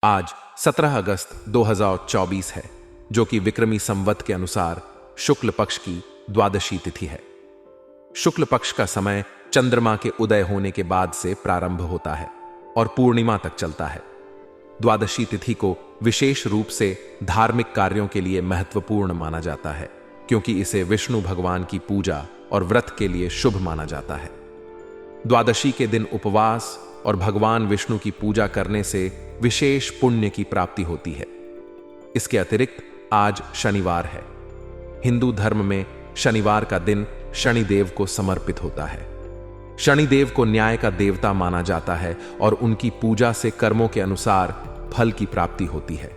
आज 17 अगस्त 2024 है, जो कि विक्रमी संवत के अनुसार शुक्ल पक्ष की द्वादशी तिथि है। शुक्ल पक्ष का समय चंद्रमा के उदय होने के बाद से प्रारंभ होता है और पूर्णिमा तक चलता है। द्वादशी तिथि को विशेष रूप से धार्मिक कार्यों के लिए महत्वपूर्ण माना जाता है, क्योंकि इसे विष्णु भगवान की पूजा और व्रत के लिए शुभ माना जाता है। द्वादशी के दिन उपवास और भगवान विष्णु की पूजा करने से विशेष पुण्य की प्राप्ति होती है। इसके अतिरिक्त आज शनिवार है। हिंदू धर्म में शनिवार का दिन शनिदेव को समर्पित होता है। शनिदेव को न्याय का देवता माना जाता है और उनकी पूजा से कर्मों के अनुसार फल की प्राप्ति होती है।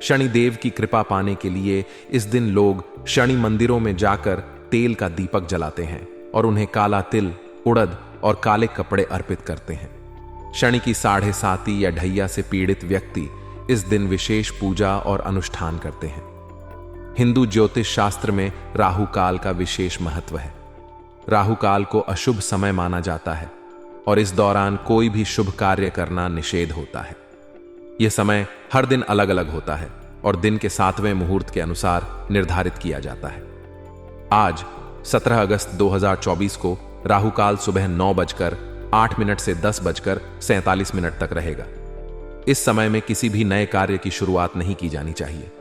शनिदेव की कृपा पाने के लिए इस दिन लोग शनि मंदिरों में जाकर तेल का दीपक जलाते हैं और उन्हें काला तिल, उड़द और काले कपड़े अर्पित करते हैं। शनि की 7.5 या ढैया से पीड़ित व्यक्ति इस दिन विशेष पूजा और अनुष्ठान करते हैं। हिंदू ज्योतिष शास्त्र में राहु काल का विशेष महत्व है। राहु काल को अशुभ समय माना जाता है और इस दौरान कोई भी शुभ कार्य करना निषेध होता है। यह समय हर दिन अलग अलग होता है और दिन के 7वें मुहूर्त के अनुसार निर्धारित किया जाता है। आज 17 अगस्त 2024 को राहु काल सुबह 9:08 से 10:47 तक रहेगा। इस समय में किसी भी नए कार्य की शुरुआत नहीं की जानी चाहिए,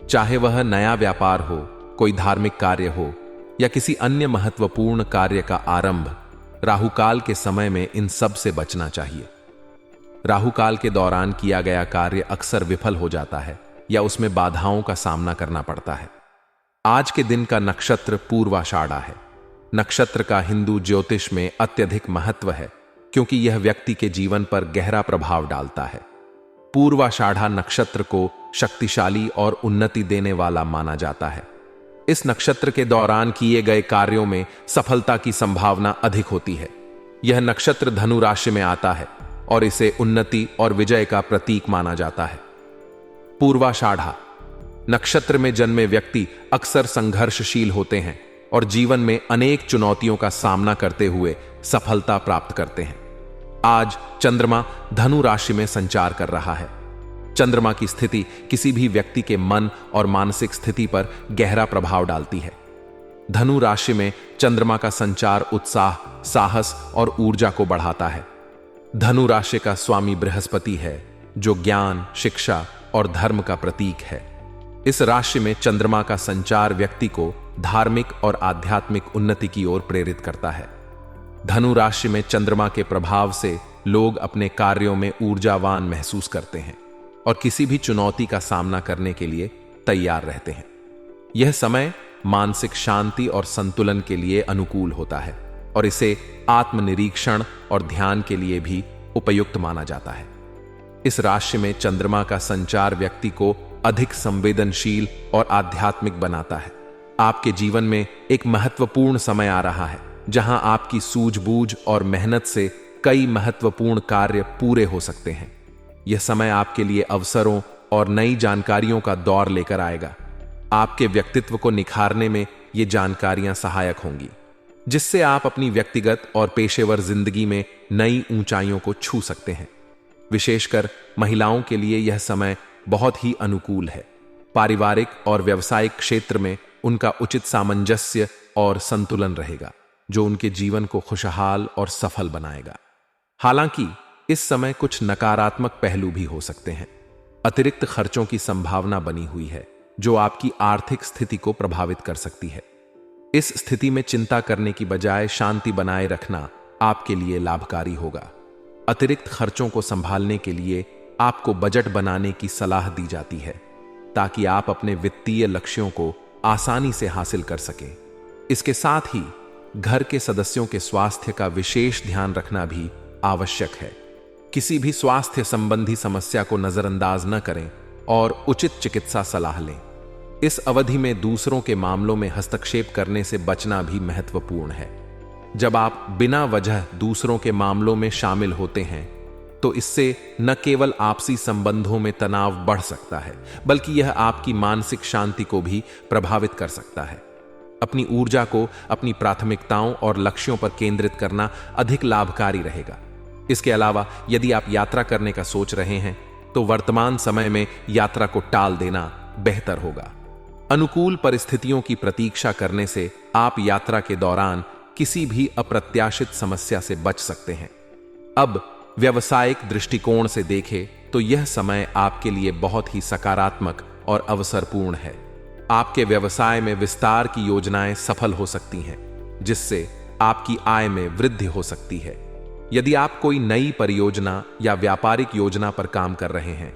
चाहे वह नया व्यापार हो, कोई धार्मिक कार्य हो या किसी अन्य महत्वपूर्ण कार्य का आरंभ। राहु काल के समय में इन सब से बचना चाहिए। राहु काल के दौरान किया गया कार्य अक्सर विफल हो जाता है या उसमें बाधाओं का सामना करना पड़ता है। आज के दिन का नक्षत्र पूर्वाषाढ़ा है। नक्षत्र का हिंदू ज्योतिष में अत्यधिक महत्व है, क्योंकि यह व्यक्ति के जीवन पर गहरा प्रभाव डालता है। पूर्वाषाढ़ा नक्षत्र को शक्तिशाली और उन्नति देने वाला माना जाता है। इस नक्षत्र के दौरान किए गए कार्यों में सफलता की संभावना अधिक होती है। यह नक्षत्र धनु राशि में आता है और इसे उन्नति और विजय का प्रतीक माना जाता है। पूर्वाषाढ़ा नक्षत्र में जन्मे व्यक्ति अक्सर संघर्षशील होते हैं और जीवन में अनेक चुनौतियों का सामना करते हुए सफलता प्राप्त करते हैं। आज चंद्रमा धनु राशि में संचार कर रहा है। चंद्रमा की स्थिति किसी भी व्यक्ति के मन और मानसिक स्थिति पर गहरा प्रभाव डालती है। धनु राशि में चंद्रमा का संचार उत्साह, साहस और ऊर्जा को बढ़ाता है। धनु राशि का स्वामी बृहस्पति है, जो ज्ञान, शिक्षा और धर्म का प्रतीक है। इस राशि में चंद्रमा का संचार व्यक्ति को धार्मिक और आध्यात्मिक उन्नति की ओर प्रेरित करता है। धनु राशि में चंद्रमा के प्रभाव से लोग अपने कार्यों में ऊर्जावान महसूस करते हैं और किसी भी चुनौती का सामना करने के लिए तैयार रहते हैं। यह समय मानसिक शांति और संतुलन के लिए अनुकूल होता है और इसे आत्मनिरीक्षण और ध्यान के लिए भी उपयुक्त माना जाता है। इस राशि में चंद्रमा का संचार व्यक्ति को अधिक संवेदनशील और आध्यात्मिक बनाता है। आपके जीवन में एक महत्वपूर्ण समय आ रहा है, जहां आपकी सूझबूझ और मेहनत से कई महत्वपूर्ण कार्य पूरे हो सकते हैं। यह समय आपके लिए अवसरों और नई जानकारियों का दौर लेकर आएगा। आपके व्यक्तित्व को निखारने में ये जानकारियां सहायक होंगी, जिससे आप अपनी व्यक्तिगत और पेशेवर जिंदगी में नई ऊंचाइयों को छू सकते हैं। विशेषकर महिलाओं के लिए यह समय बहुत ही अनुकूल है। पारिवारिक और व्यावसायिक क्षेत्र में उनका उचित सामंजस्य और संतुलन रहेगा, जो उनके जीवन को खुशहाल और सफल बनाएगा। हालांकि इस समय कुछ नकारात्मक पहलू भी हो सकते हैं। अतिरिक्त खर्चों की संभावना बनी हुई है, जो आपकी आर्थिक स्थिति को प्रभावित कर सकती है। इस स्थिति में चिंता करने की बजाय शांति बनाए रखना आपके लिए लाभकारी होगा। अतिरिक्त खर्चों को संभालने के लिए आपको बजट बनाने की सलाह दी जाती है, ताकि आप अपने वित्तीय लक्ष्यों को आसानी से हासिल कर सकें। इसके साथ ही घर के सदस्यों के स्वास्थ्य का विशेष ध्यान रखना भी आवश्यक है। किसी भी स्वास्थ्य संबंधी समस्या को नजरअंदाज न करें और उचित चिकित्सा सलाह लें। इस अवधि में दूसरों के मामलों में हस्तक्षेप करने से बचना भी महत्वपूर्ण है। जब आप बिना वजह दूसरों के मामलों में शामिल होते हैं, तो इससे न केवल आपसी संबंधों में तनाव बढ़ सकता है, बल्कि यह आपकी मानसिक शांति को भी प्रभावित कर सकता है। अपनी ऊर्जा को अपनी प्राथमिकताओं और लक्ष्यों पर केंद्रित करना अधिक लाभकारी रहेगा। इसके अलावा यदि आप यात्रा करने का सोच रहे हैं, तो वर्तमान समय में यात्रा को टाल देना बेहतर होगा। अनुकूल परिस्थितियों की प्रतीक्षा करने से आप यात्रा के दौरान किसी भी अप्रत्याशित समस्या से बच सकते हैं। अब व्यावसायिक दृष्टिकोण से देखें तो यह समय आपके लिए बहुत ही सकारात्मक और अवसरपूर्ण है। आपके व्यवसाय में विस्तार की योजनाएं सफल हो सकती हैं, जिससे आपकी आय में वृद्धि हो सकती है। यदि आप कोई नई परियोजना या व्यापारिक योजना पर काम कर रहे हैं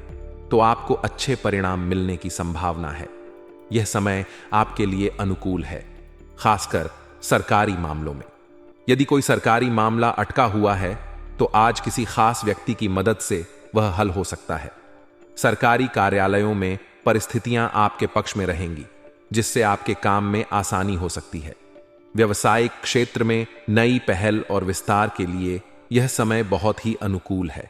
तो आपको अच्छे परिणाम मिलने की संभावना है। यह समय आपके लिए अनुकूल है, खासकर सरकारी मामलों में। यदि कोई सरकारी मामला अटका हुआ है तो आज किसी खास व्यक्ति की मदद से वह हल हो सकता है। सरकारी कार्यालयों में परिस्थितियां आपके पक्ष में रहेंगी, जिससे आपके काम में आसानी हो सकती है। व्यवसायिक क्षेत्र में नई पहल और विस्तार के लिए यह समय बहुत ही अनुकूल है।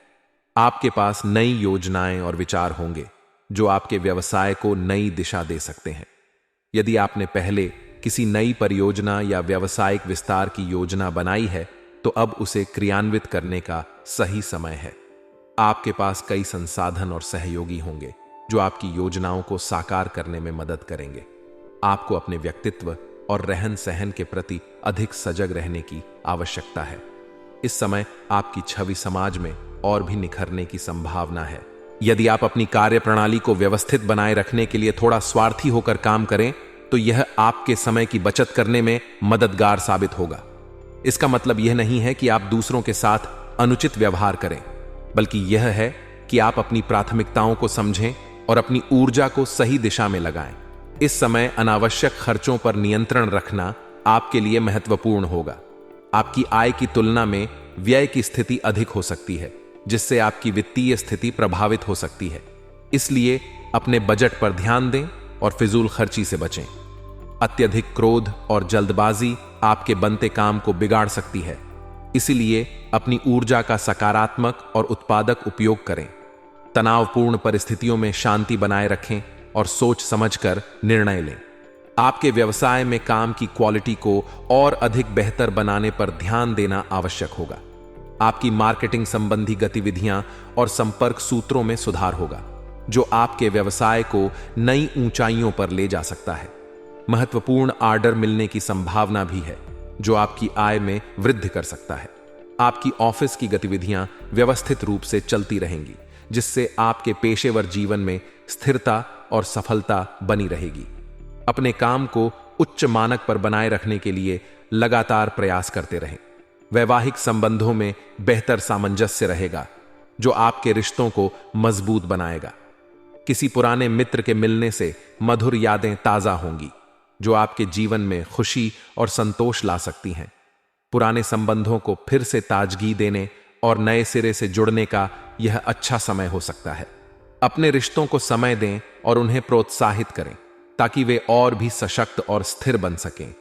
आपके पास नई योजनाएं और विचार होंगे जो आपके व्यवसाय को नई दिशा दे सकते हैं। यदि आपने पहले किसी नई परियोजना या व्यावसायिक विस्तार की योजना बनाई है तो अब उसे क्रियान्वित करने का सही समय है। आपके पास कई संसाधन और सहयोगी होंगे जो आपकी योजनाओं को साकार करने में मदद करेंगे। आपको अपने व्यक्तित्व और रहन सहन के प्रति अधिक सजग रहने की आवश्यकता है। इस समय आपकी छवि समाज में और भी निखरने की संभावना है। यदि आप अपनी कार्य प्रणाली को व्यवस्थित बनाए रखने के लिए थोड़ा स्वार्थी होकर काम करें तो यह आपके समय की बचत करने में मददगार साबित होगा। इसका मतलब यह नहीं है कि आप दूसरों के साथ अनुचित व्यवहार करें, बल्कि यह है कि आप अपनी प्राथमिकताओं को समझें और अपनी ऊर्जा को सही दिशा में लगाएं। इस समय अनावश्यक खर्चों पर नियंत्रण रखना आपके लिए महत्वपूर्ण होगा। आपकी आय की तुलना में व्यय की स्थिति अधिक हो सकती है, जिससे आपकी वित्तीय स्थिति प्रभावित हो सकती है। इसलिए अपने बजट पर ध्यान दें और फिजूल खर्ची से बचें। अत्यधिक क्रोध और जल्दबाजी आपके बनते काम को बिगाड़ सकती है। इसलिए अपनी ऊर्जा का सकारात्मक और उत्पादक उपयोग करें। तनावपूर्ण परिस्थितियों में शांति बनाए रखें और सोच समझकर निर्णय लें। आपके व्यवसाय में काम की क्वालिटी को और अधिक बेहतर बनाने पर ध्यान देना आवश्यक होगा। आपकी मार्केटिंग संबंधी गतिविधियां और संपर्क सूत्रों में सुधार होगा, जो आपके व्यवसाय को नई ऊंचाइयों पर ले जा सकता है। महत्वपूर्ण ऑर्डर मिलने की संभावना भी है, जो आपकी आय में वृद्धि कर सकता है। आपकी ऑफिस की गतिविधियां व्यवस्थित रूप से चलती रहेंगी, जिससे आपके पेशेवर जीवन में स्थिरता और सफलता बनी रहेगी। अपने काम को उच्च मानक पर बनाए रखने के लिए लगातार प्रयास करते रहें। वैवाहिक संबंधों में बेहतर सामंजस्य रहेगा, जो आपके रिश्तों को मजबूत बनाएगा। किसी पुराने मित्र के मिलने से मधुर यादें ताजा होंगी, जो आपके जीवन में खुशी और संतोष ला सकती हैं। पुराने संबंधों को फिर से ताजगी देने और नए सिरे से जुड़ने का यह अच्छा समय हो सकता है। अपने रिश्तों को समय दें और उन्हें प्रोत्साहित करें, ताकि वे और भी सशक्त और स्थिर बन सकें।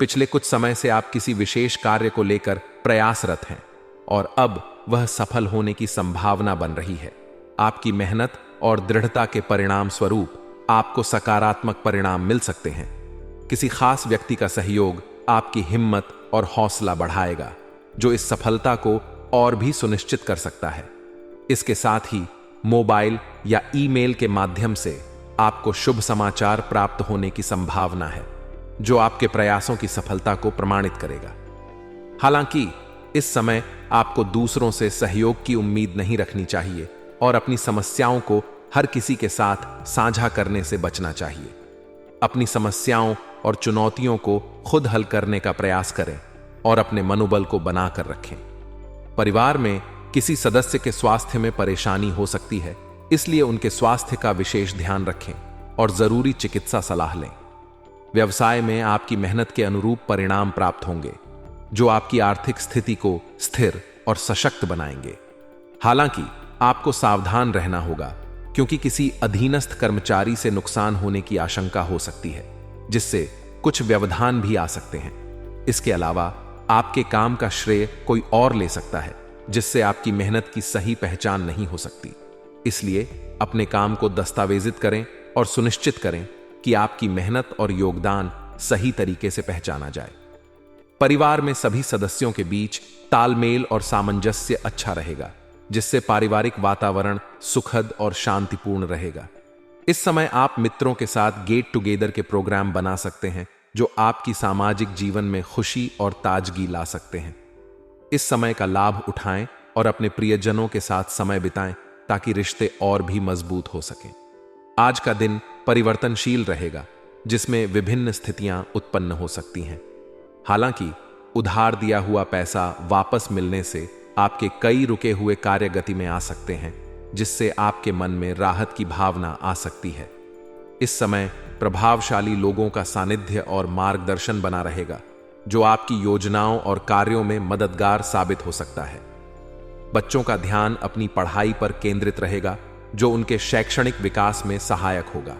पिछले कुछ समय से आप किसी विशेष कार्य को लेकर प्रयासरत हैं और अब वह सफल होने की संभावना बन रही है। आपकी मेहनत और दृढ़ता के परिणाम स्वरूप आपको सकारात्मक परिणाम मिल सकते हैं। किसी खास व्यक्ति का सहयोग आपकी हिम्मत और हौसला बढ़ाएगा, जो इस सफलता को और भी सुनिश्चित कर सकता है। इसके साथ ही मोबाइल या ईमेल के माध्यम से आपको शुभ समाचार प्राप्त होने की संभावना है, जो आपके प्रयासों की सफलता को प्रमाणित करेगा। हालांकि इस समय आपको दूसरों से सहयोग की उम्मीद नहीं रखनी चाहिए और अपनी समस्याओं को हर किसी के साथ साझा करने से बचना चाहिए। अपनी समस्याओं और चुनौतियों को खुद हल करने का प्रयास करें और अपने मनोबल को बनाकर रखें। परिवार में किसी सदस्य के स्वास्थ्य में परेशानी हो सकती है, इसलिए उनके स्वास्थ्य का विशेष ध्यान रखें और जरूरी चिकित्सा सलाह लें। व्यवसाय में आपकी मेहनत के अनुरूप परिणाम प्राप्त होंगे, जो आपकी आर्थिक स्थिति को स्थिर और सशक्त बनाएंगे। हालांकि आपको सावधान रहना होगा, क्योंकि किसी अधीनस्थ कर्मचारी से नुकसान होने की आशंका हो सकती है, जिससे कुछ व्यवधान भी आ सकते हैं। इसके अलावा आपके काम का श्रेय कोई और ले सकता है, जिससे आपकी मेहनत की सही पहचान नहीं हो सकती। इसलिए अपने काम को दस्तावेजित करें और सुनिश्चित करें कि आपकी मेहनत और योगदान सही तरीके से पहचाना जाए। परिवार में सभी सदस्यों के बीच तालमेल और सामंजस्य अच्छा रहेगा, जिससे पारिवारिक वातावरण सुखद और शांतिपूर्ण रहेगा। इस समय आप मित्रों के साथ गेट टुगेदर के प्रोग्राम बना सकते हैं जो आपकी सामाजिक जीवन में खुशी और ताजगी ला सकते हैं। इस समय का लाभ उठाएं और अपने प्रियजनों के साथ समय बिताएं ताकि रिश्ते और भी मजबूत हो सकें। आज का दिन परिवर्तनशील रहेगा जिसमें विभिन्न स्थितियां उत्पन्न हो सकती हैं। हालांकि उधार दिया हुआ पैसा वापस मिलने से आपके कई रुके हुए कार्य गति में आ सकते हैं, जिससे आपके मन में राहत की भावना आ सकती है। इस समय प्रभावशाली लोगों का सानिध्य और मार्गदर्शन बना रहेगा जो आपकी योजनाओं और कार्यों में मददगार साबित हो सकता है। बच्चों का ध्यान अपनी पढ़ाई पर केंद्रित रहेगा जो उनके शैक्षणिक विकास में सहायक होगा।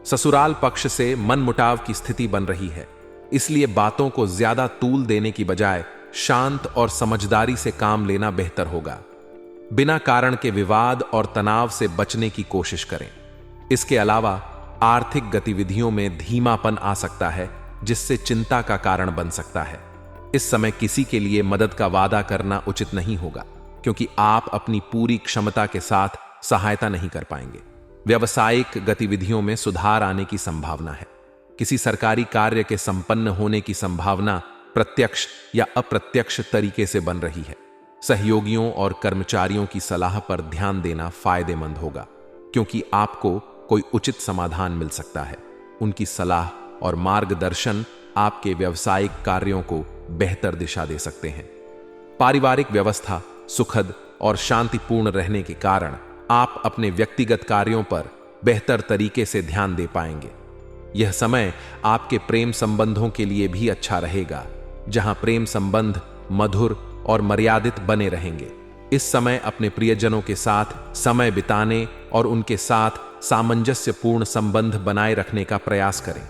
ससुराल पक्ष से मनमुटाव की स्थिति बन रही है, इसलिए बातों को ज्यादा तूल देने की बजाय शांत और समझदारी से काम लेना बेहतर होगा। बिना कारण के विवाद और तनाव से बचने की कोशिश करें। इसके अलावा आर्थिक गतिविधियों में धीमापन आ सकता है जिससे चिंता का कारण बन सकता है। इस समय किसी के लिए मदद का वादा करना उचित नहीं होगा क्योंकि आप अपनी पूरी क्षमता के साथ सहायता नहीं कर पाएंगे। व्यावसायिक गतिविधियों में सुधार आने की संभावना है। किसी सरकारी कार्य के संपन्न होने की संभावना प्रत्यक्ष या अप्रत्यक्ष तरीके से बन रही है। सहयोगियों और कर्मचारियों की सलाह पर ध्यान देना फायदेमंद होगा क्योंकि आपको कोई उचित समाधान मिल सकता है। उनकी सलाह और मार्गदर्शन आपके व्यावसायिक कार्यों को बेहतर दिशा दे सकते हैं। पारिवारिक व्यवस्था सुखद और शांतिपूर्ण रहने के कारण आप अपने व्यक्तिगत कार्यों पर बेहतर तरीके से ध्यान दे पाएंगे। यह समय आपके प्रेम संबंधों के लिए भी अच्छा रहेगा, जहां प्रेम संबंध मधुर और मर्यादित बने रहेंगे। इस समय अपने प्रियजनों के साथ समय बिताने और उनके साथ सामंजस्यपूर्ण संबंध बनाए रखने का प्रयास करें।